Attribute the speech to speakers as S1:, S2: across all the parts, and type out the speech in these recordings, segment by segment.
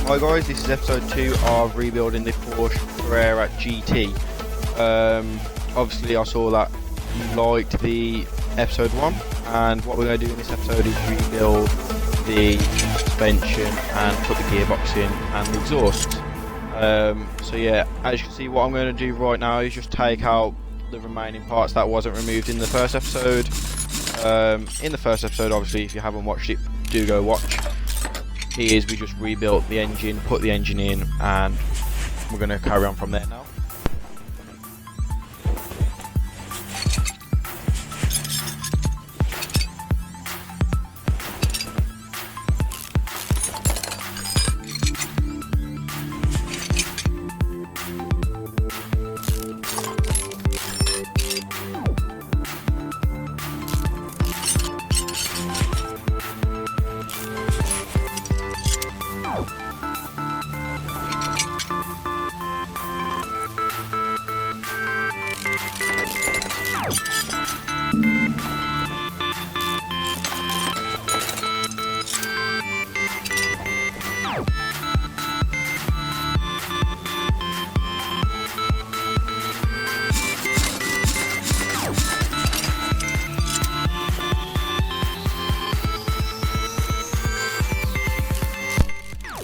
S1: Hi guys, this is episode 2 of rebuilding the Porsche Carrera GT. Obviously I saw that you liked the episode 1, and what we're going to do in this episode is rebuild the suspension and put the gearbox in and the exhaust. So yeah, as you can see, what I'm going to do right now is just take out the remaining parts that wasn't removed in the first episode. In the first episode, obviously if you haven't watched it, do go watch. We just rebuilt the engine, put the engine in, and we're going to carry on from there now.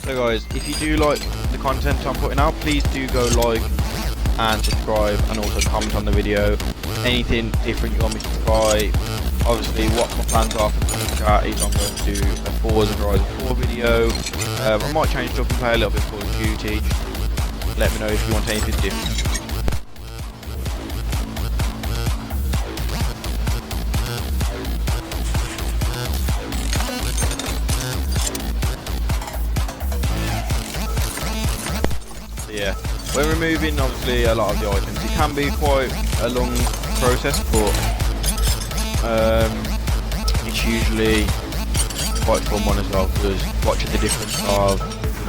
S1: So guys, if you do like the content I'm putting out, please do go like and subscribe, and also comment on the video. Anything different you want me to try. Obviously what my plans are for the future is I'm going to do a Forza Horizon 4 video. I might change it up and play a little bit of Call of Duty. Let me know if you want anything different. Yeah, when removing obviously a lot of the items, it can be quite a long process, but it's usually quite fun one as well, because watching the difference of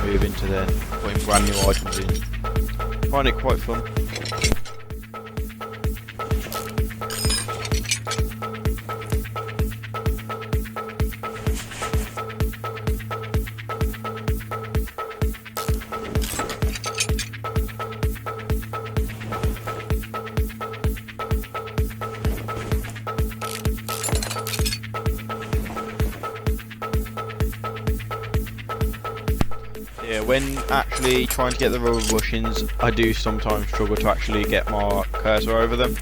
S1: removing to then putting brand new items in, I find it quite fun. Yeah, when actually trying to get the rubber bushings, I do sometimes struggle to actually get my cursor over them.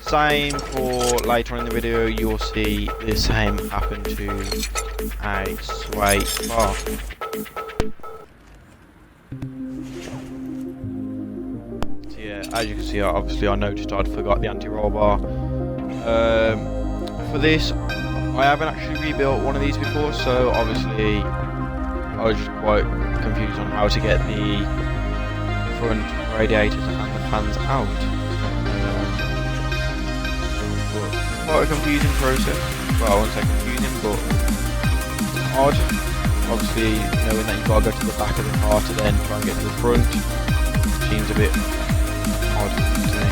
S1: Same for later on in the video, you'll see the same happen to a sway bar. So yeah, as you can see, obviously I noticed I'd forgot the anti-roll bar. For this, I haven't actually rebuilt one of these before, so obviously I was just quite confused on how to get the front radiators and the fans out. But quite a confusing process. Well, I won't say confusing, but odd. Obviously, knowing that you've got to go to the back of the car to then try and get to the front seems a bit odd to me.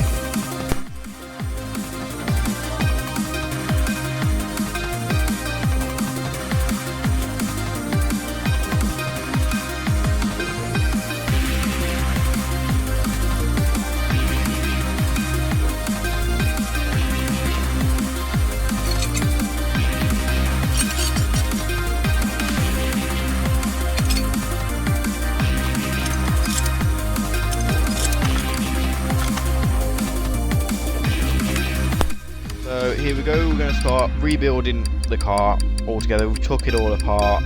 S1: So here we go, we're going to start rebuilding the car altogether. We took it all apart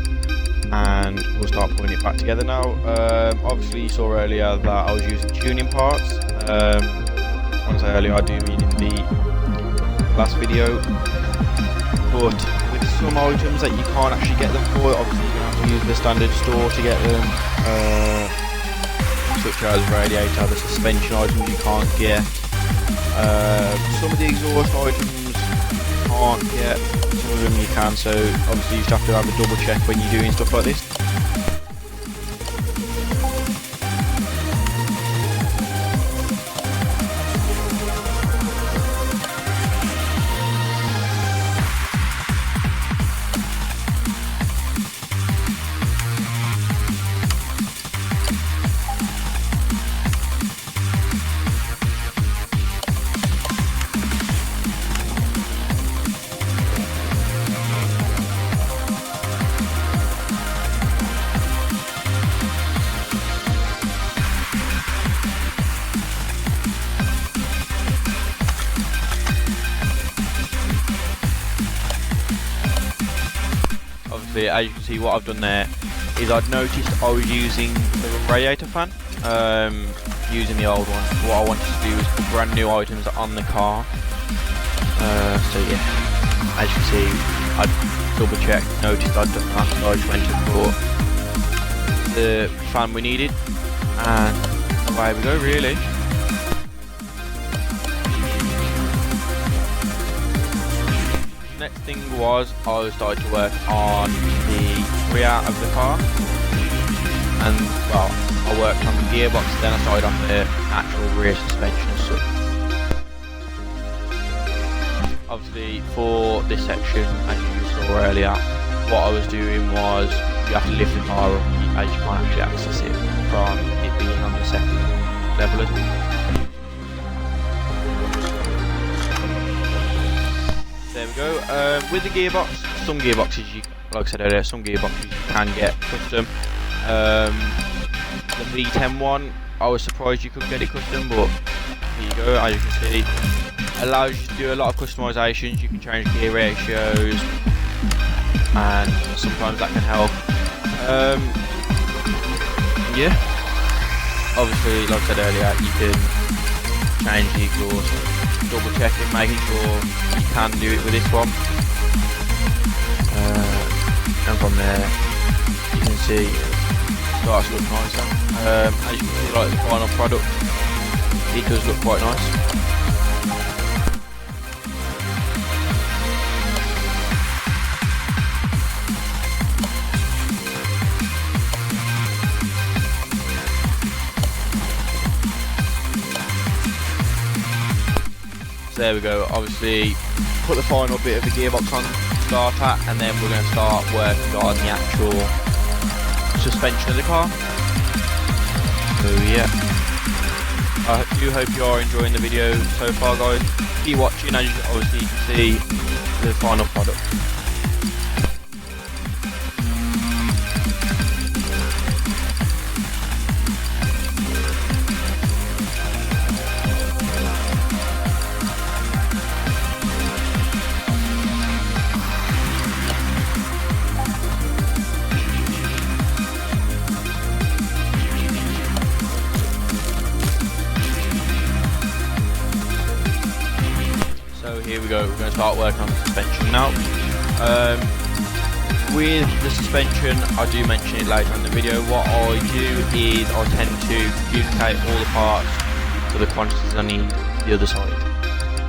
S1: and we'll start putting it back together now. Obviously you saw earlier that I was using tuning parts. When I say earlier, I do mean in the last video. But with some items that you can't actually get them for, obviously you're going to have to use the standard store to get them. Such as radiator, the suspension items you can't get. Some of the exhaust items you can't get, some of them you can, so obviously you just have to have a double check when you're doing stuff like this. obviously, as you can see, what I've done there is I'd noticed I was using the radiator fan, using the old one. What I wanted to do was put brand new items on the car. So yeah, as you can see, I double checked, noticed I'd done that, so I just went and bought the fan we needed, and away we go, really. Next thing was I started to work on the rear of the car, and well, I worked on the gearbox, then I started on the actual rear suspension and stuff. Obviously for this section, as you saw earlier, what I was doing was you have to lift the car up as you can't actually access it from it being on the second level. There we go. With the gearbox, some gearboxes, like I said earlier, some gearboxes you can get custom. The V10 one, I was surprised you could get it custom, but here you go. As you can see, allows you to do a lot of customizations. You can change gear ratios, and sometimes that can help. Yeah. Obviously, like I said earlier, you can change the exhaust. Double checking, making sure you can do it with this one, and from there you can see it starts to look nicer. As you can see, like the final product, it does look quite nice. There we go. Obviously put the final bit of the gearbox on starter, and then we're going to start working on the actual suspension of the car. So yeah, I do hope you are enjoying the video so far, guys. Keep watching, as you obviously can see the final product. Here we go, we're going to start working on the suspension now. With the suspension, I do mention it later in the video, what I do is I tend to duplicate all the parts for the quantities I need the other side.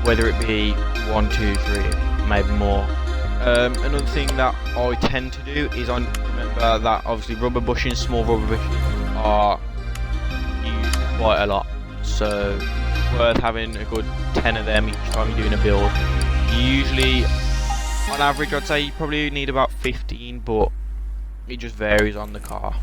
S1: Whether it be 1, 2, 3, maybe more. Another thing that I tend to do is I remember that obviously rubber bushings, small rubber bushings are used quite a lot. So worth having a good 10 of them each time you're doing a build. Usually, on average, I'd say you probably need about 15, but it just varies on the car.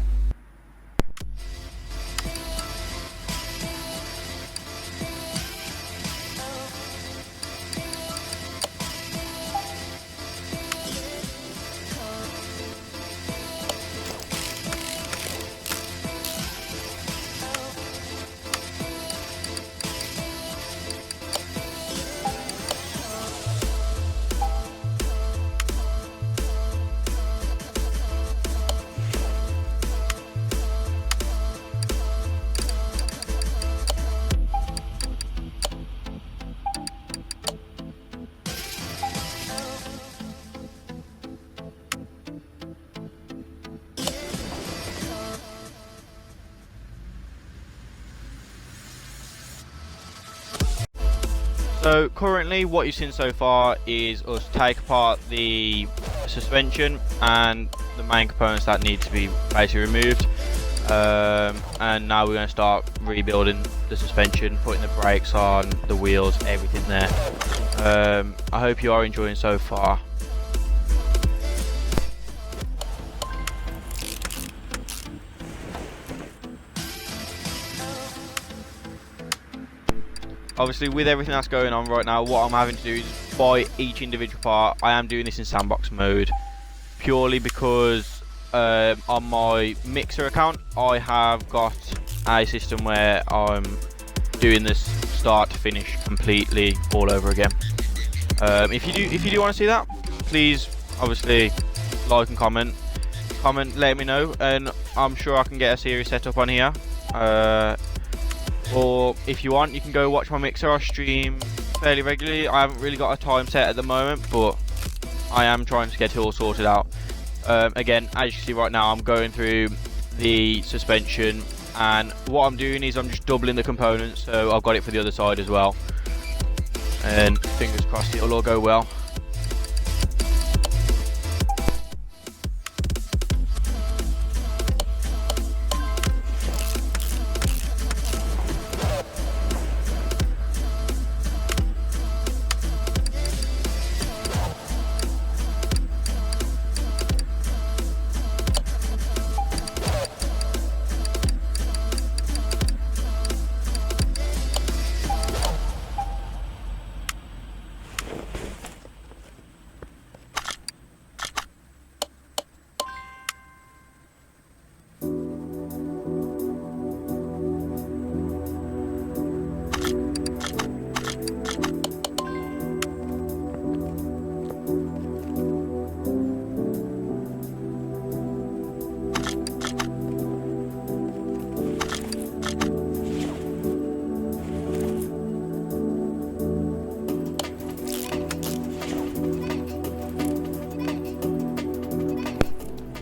S1: So currently what you've seen so far is us take apart the suspension and the main components that need to be basically removed, and now we're going to start rebuilding the suspension, putting the brakes on, the wheels, everything there. I hope you are enjoying so far. Obviously, with everything that's going on right now, what I'm having to do is buy each individual part. I am doing this in sandbox mode purely because on my mixer account I have got a system where I'm doing this start to finish completely all over again. If you do want to see that, please obviously like and comment. Let me know, and I'm sure I can get a series set up on here. Or if you want, you can go watch my mixer. I stream fairly regularly. I haven't really got a time set at the moment, but I am trying to get it all sorted out. Again, as you can see right now, I'm going through the suspension, and what I'm doing is I'm just doubling the components, so I've got it for the other side as well, and fingers crossed it'll all go well.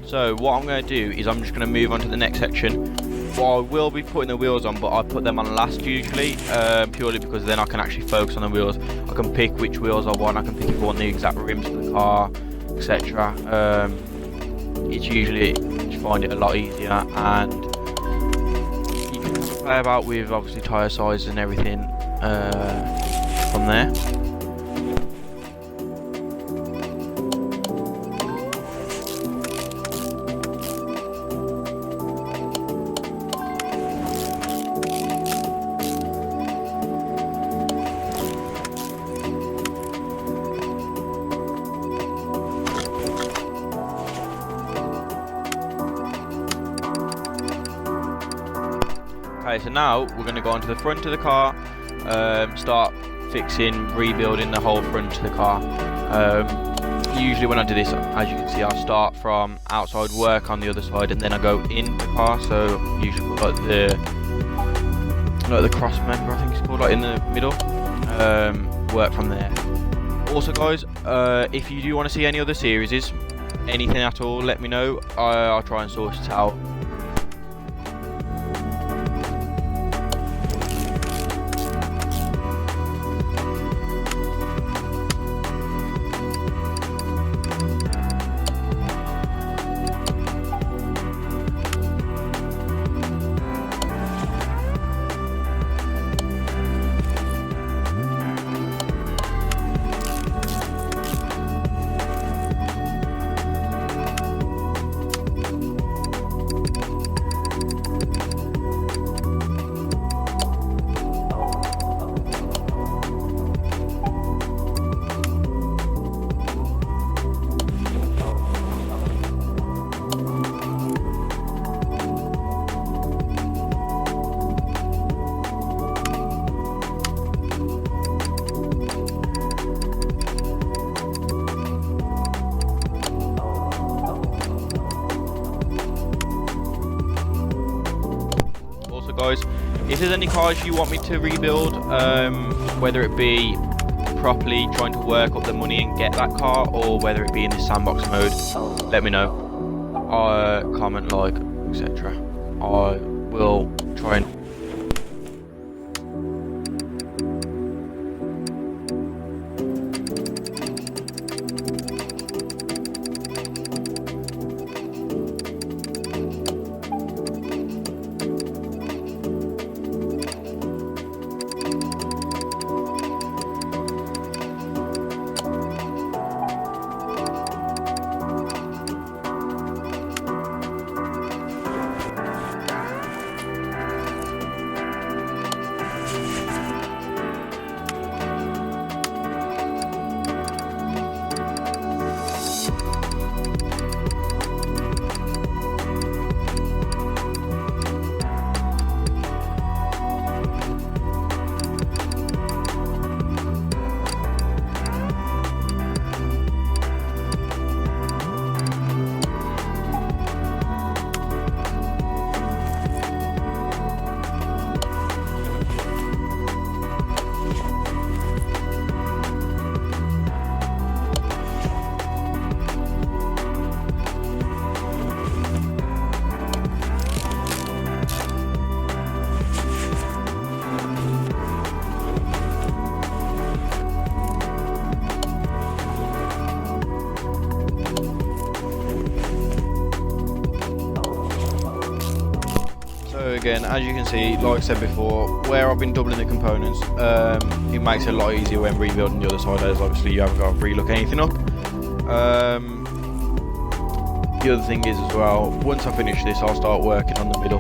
S1: So what I'm going to do is I'm just going to move on to the next section. Well, I will be putting the wheels on, but I put them on last usually, purely because then I can actually focus on the wheels. I can pick which wheels I want, I can pick if I want the exact rims for the car, etc. It's usually, just find it a lot easier, and you can play about with obviously tyre size and everything from there. Okay, so now we're going to go onto the front of the car, start rebuilding the whole front of the car. Usually when I do this, as you can see, I start from outside, work on the other side, and then I go in the car. So usually put like the cross member, I think it's called, like in the middle, work from there. Also guys, if you do want to see any other series, anything at all, let me know. I'll try and sort it out. Guys, if there's any cars you want me to rebuild, whether it be properly trying to work up the money and get that car, or whether it be in this sandbox mode, let me know. Comment, like, etc. I will try and again, as you can see, like I said before, where I've been doubling the components, it makes it a lot easier when rebuilding the other side, as obviously you haven't got to relook anything up. The other thing is as well, once I finish this, I'll start working on the middle,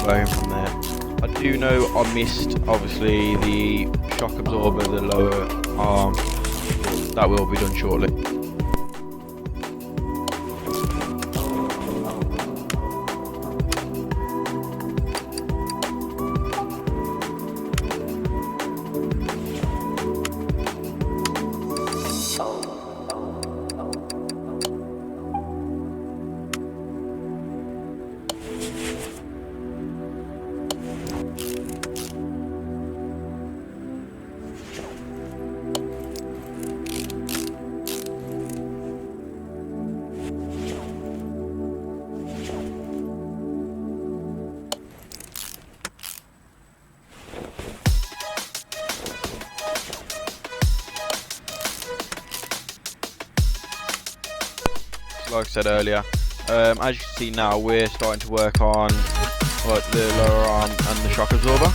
S1: working from there. I do know I missed, obviously, the shock absorber, the lower arm. That will be done shortly. Like I said earlier, as you can see now, we're starting to work on the lower arm and the shock absorber.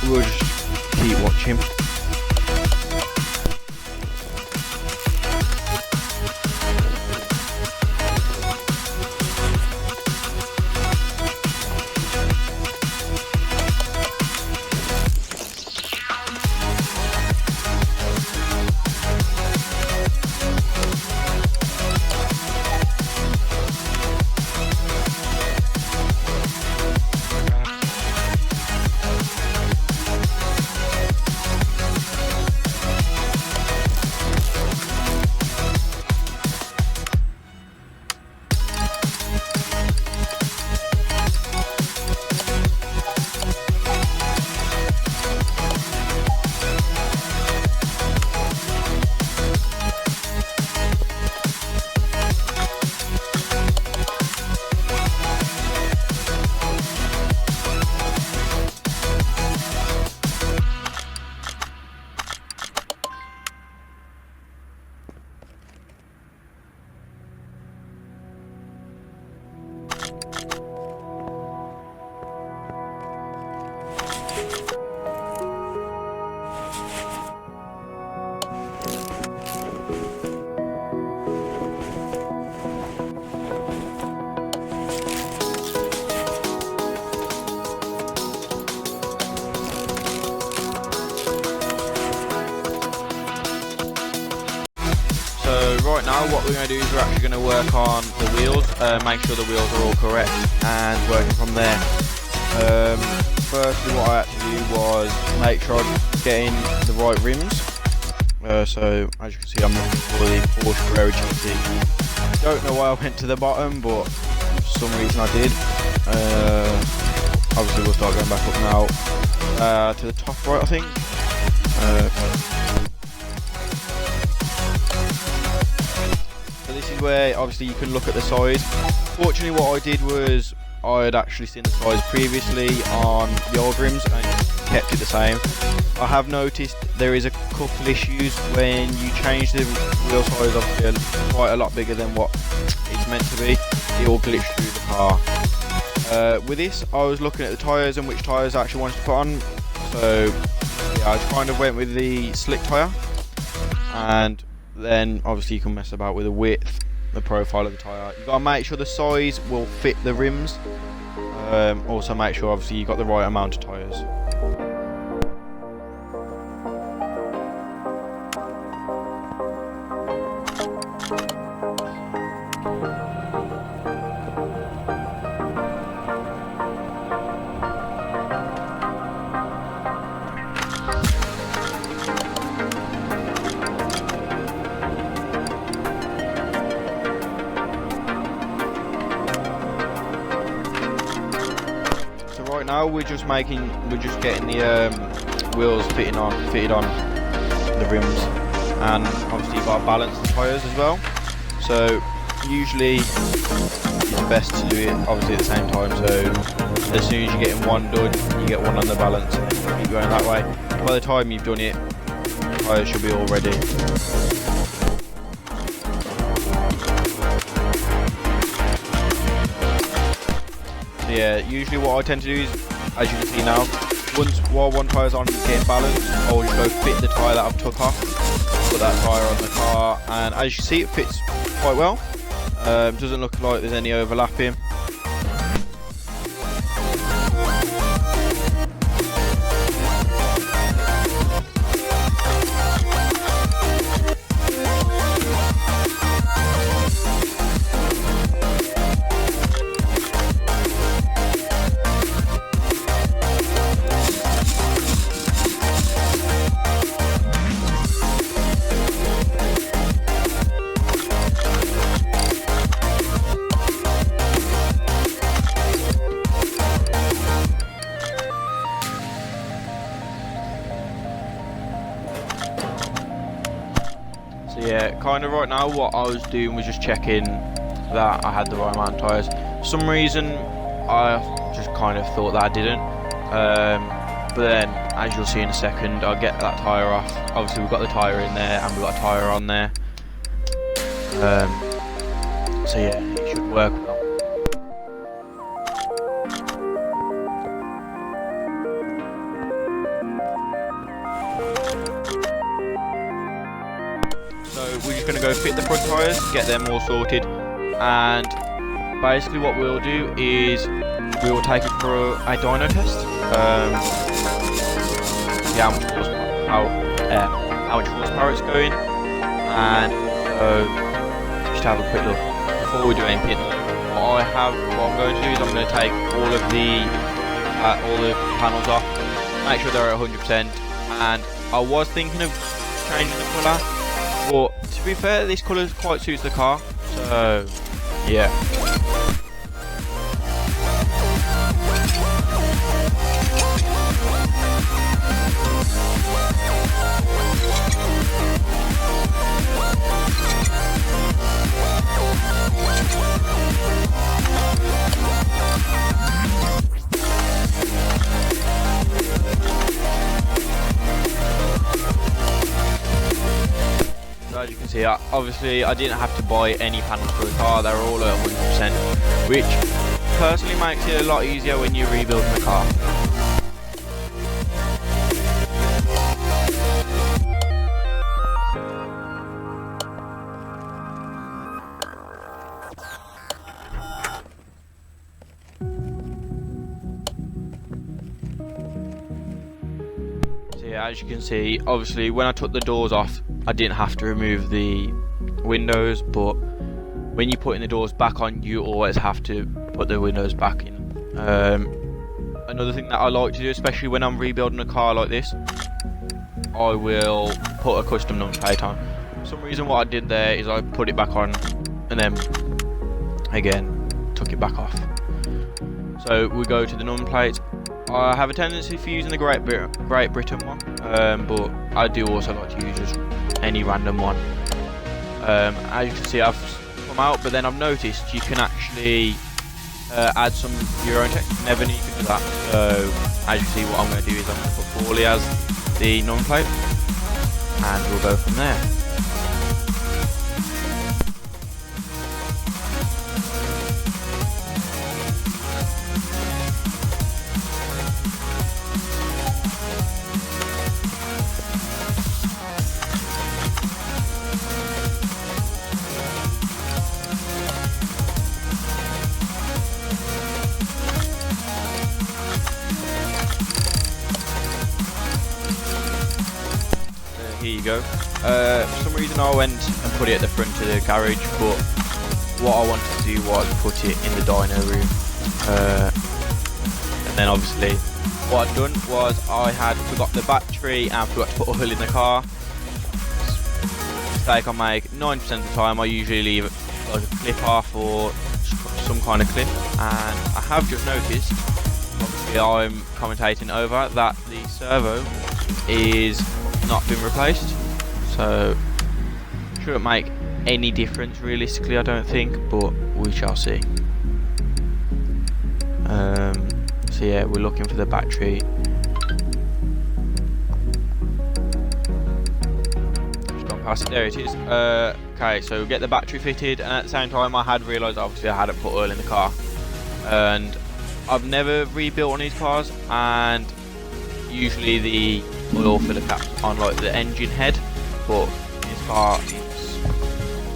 S1: We'll just keep watching. Right now what we're going to do is we're actually going to work on the wheels, make sure the wheels are all correct and working from there. Firstly what I had to do was make sure I'm getting the right rims. So as you can see, I'm looking for the Porsche Carrera GT. Don't know why I went to the bottom, but for some reason I did. Obviously we'll start going back up now to the top right, I think. This is where obviously you can look at the size. Fortunately what I did was I had actually seen the size previously on the old rims and kept it the same. I have noticed there is a couple issues when you change the wheel size, obviously quite a lot bigger than what it's meant to be. It will glitch through the car. With this I was looking at the tyres and which tyres I actually wanted to put on. So yeah, I kind of went with the slick tyre, and then obviously you can mess about with the width, the profile of the tyre. You've got to make sure the size will fit the rims. Also make sure obviously you've got the right amount of tyres. Right now we're just getting the wheels fitted on the rims, and obviously you've got to balance the tyres as well. So usually it's best to do it obviously at the same time, so as soon as you're getting one done you get one on the balance and keep going that way. By the time you've done it, the tyres should be all ready. yeah, usually what I tend to do is, as you can see now, while one tyre's on getting balanced, I'll just go fit the tyre that I've took off, put that tyre on the car, and as you see it fits quite well. Doesn't look like there's any overlapping. Yeah, kind of right now what I was doing was just checking that I had the right amount of tyres. For some reason I just kind of thought that I didn't, but then as you'll see in a second, I'll get that tyre off. Obviously we've got the tyre in there and we've got a tyre on there, so yeah, it should work well. So we're just going to go fit the front tyres, get them all sorted, and basically what we'll do is we will take it for a dyno test. See how much horsepower it's going, and just have a quick look before we do anything. What I'm going to do is I'm going to take all the panels off, make sure they're at 100%, and I was thinking of changing the colour. But to be fair, this colour quite suits the car, so yeah. As you can see, obviously I didn't have to buy any panels for the car, they're all at 100%, which personally makes it a lot easier when you're rebuilding the car. So yeah, as you can see, obviously when I took the doors off, I didn't have to remove the windows, but when you putting the doors back on, you always have to put the windows back in. Another thing that I like to do, especially when I'm rebuilding a car like this, I will put a custom number plate on. For some reason what I did there is I put it back on and then again took it back off. So we go to the number plate. I have a tendency for using the Great Britain one, but I do also like to use just any random one. As you can see, I've come out, but then I've noticed you can actually add some of your own text. Never knew you could do that. So as you see, what I'm going to do is I'm going to put Forley as the number plate, and we'll go from there. Here you go. For some reason I went and put it at the front of the garage, but what I wanted to do was put it in the dyno room. And then obviously what I'd done was I had forgot the battery and forgot to put oil in the car. Mistake I make 90% of the time. I usually leave like a clip off or some kind of clip, and I have just noticed, obviously I'm commentating over, that the servo is not been replaced, so shouldn't make any difference realistically, I don't think, but we shall see. So yeah, we're looking for the battery. Just gone past it, there it is. Okay, so get the battery fitted, and at the same time I had realised obviously I hadn't put oil in the car, and I've never rebuilt on these cars, and usually the oil filler caps on like the engine head, but this car it's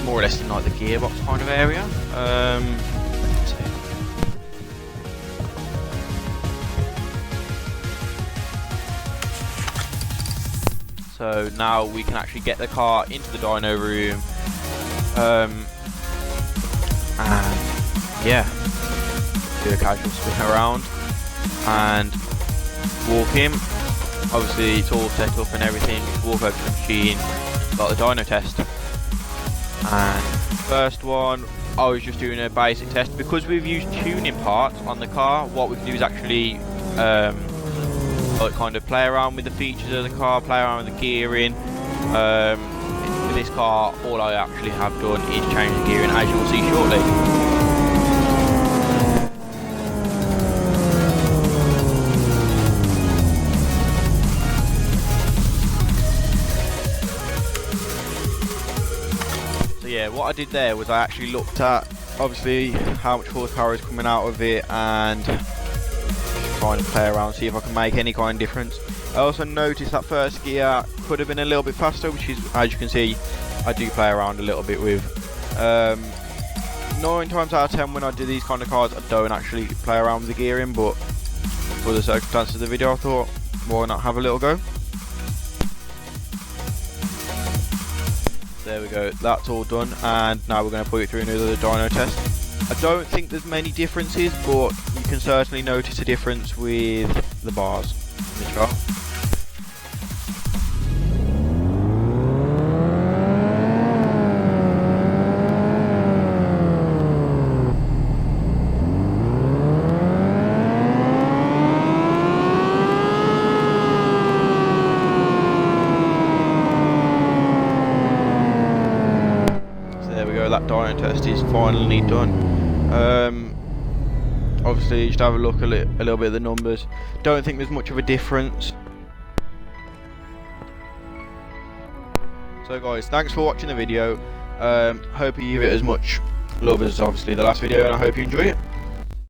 S1: more or less in like the gearbox kind of area. So now we can actually get the car into the dyno room, and yeah, do a casual spin around and walk in. Obviously it's all set up and everything. Walk over to the machine, got the dyno test, and first one I was just doing a basic test because we've used tuning parts on the car. What we can do is actually like kind of play around with the features of the car, play around with the gearing. For this car, all I actually have done is change the gearing, as you will see shortly. So yeah, what I did there was I actually looked at obviously how much horsepower is coming out of it and trying to play around, see if I can make any kind of difference. I also noticed that first gear could have been a little bit faster, which is, as you can see, I do play around a little bit with. 9 times out of 10 when I do these kind of cars, I don't actually play around with the gearing, but for the circumstances of the video I thought, why not have a little go. There we go, that's all done, and now we're going to put it through another dyno test. I don't think there's many differences, but you can certainly notice a difference with the bars in the chart. So there we go, that dyno test is finally done. Obviously just have a look a little bit at the numbers. Don't think there's much of a difference. So guys, thanks for watching the video. Hope you give it as much love as obviously the last video, and I hope you enjoy it.